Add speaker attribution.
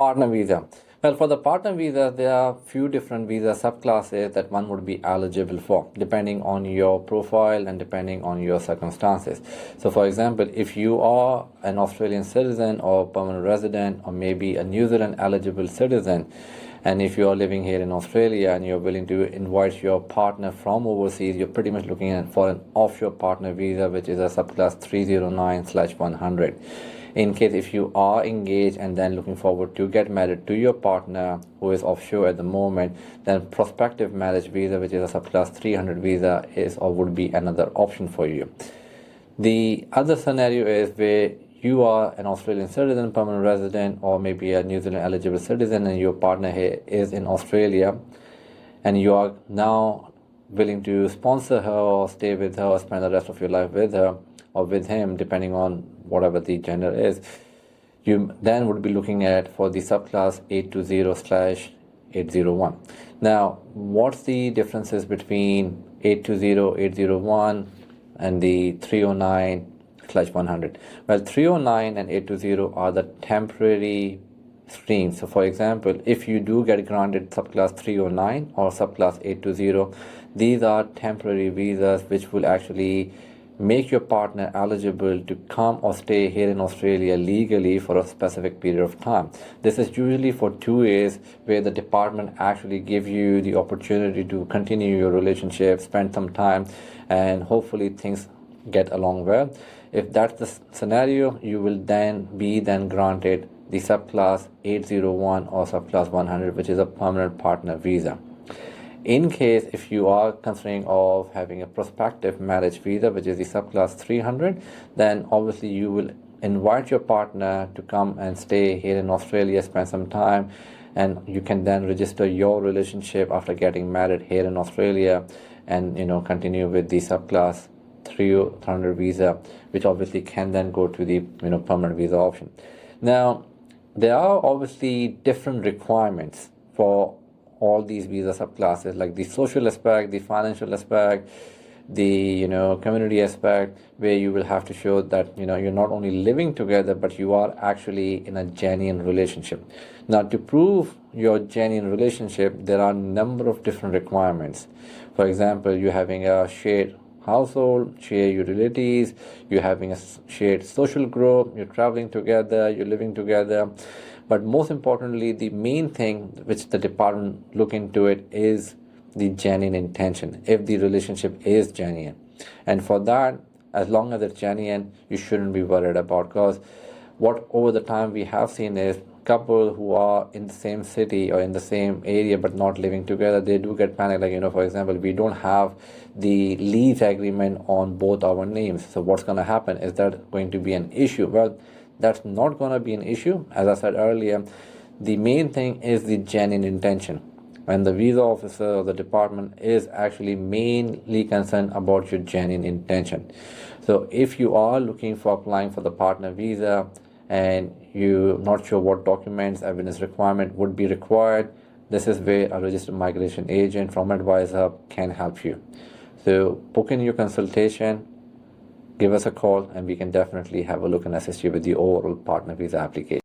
Speaker 1: Partner visa. Well, for the partner visa, there are few different visa subclasses that one would be eligible for, depending on your profile and depending on your circumstances. So, for example, if you are an Australian citizen or permanent resident or maybe a New Zealand eligible citizen, and if you are living here in Australia and you're willing to invite your partner from overseas, you're pretty much looking at for an offshore partner visa, which is a subclass 309/100. In case if you are engaged and then looking forward to get married to your partner who is offshore at the moment, then prospective marriage visa, which is a subclass 300 visa, is or would be another option for you. The other scenario is where you are an Australian citizen, permanent resident, or maybe a New Zealand eligible citizen, and your partner here is in Australia, and you are now willing to sponsor her or stay with her or spend the rest of your life with her or with him, depending on whatever the gender is. You then would be looking at for the subclass 820/801. Now, what's the differences between 820/801 and the 309/100? Well, 309 and 820 are the temporary streams. So, for example, if you do get granted subclass 309 or subclass 820, these are temporary visas which will actually make your partner eligible to come or stay here in Australia legally for a specific period of time. This is usually for 2 years, where the department actually give you the opportunity to continue your relationship, spend some time, and hopefully things get along well. If that's the scenario, you will then be granted the subclass 801 or subclass 100, which is a permanent partner visa. In case if you are considering of having a prospective marriage visa, which is the subclass 300, then obviously you will invite your partner to come and stay here in Australia, spend some time, and you can then register your relationship after getting married here in Australia, and continue with the subclass 300 visa, which obviously can then go to the permanent visa option. Now, there are obviously different requirements for all these visa subclasses, like the social aspect, the financial aspect, the community aspect, where you will have to show that you're not only living together, but you are actually in a genuine relationship. Now, to prove your genuine relationship, there are a number of different requirements. For example, you're having a shared household, share utilities, you're having a shared social group, you're traveling together, you're living together. But most importantly, the main thing which the department look into it is the genuine intention, if the relationship is genuine. And for that, as long as it's genuine, you shouldn't be worried about, because what over the time we have seen is couple who are in the same city or in the same area but not living together, they do get panic, like for example, we don't have the lease agreement on both our names, so what's going to happen? Is that going to be an issue? Well, that's not going to be an issue. As I said earlier, the main thing is the genuine intention, and the visa officer or the department is actually mainly concerned about your genuine intention. So if you are looking for applying for the partner visa and you're not sure what documents, evidence requirement would be required, this is where a registered migration agent from Edvise Hub can help you. So book in your consultation, give us a call, and we can definitely have a look and assist you with the overall partner visa application.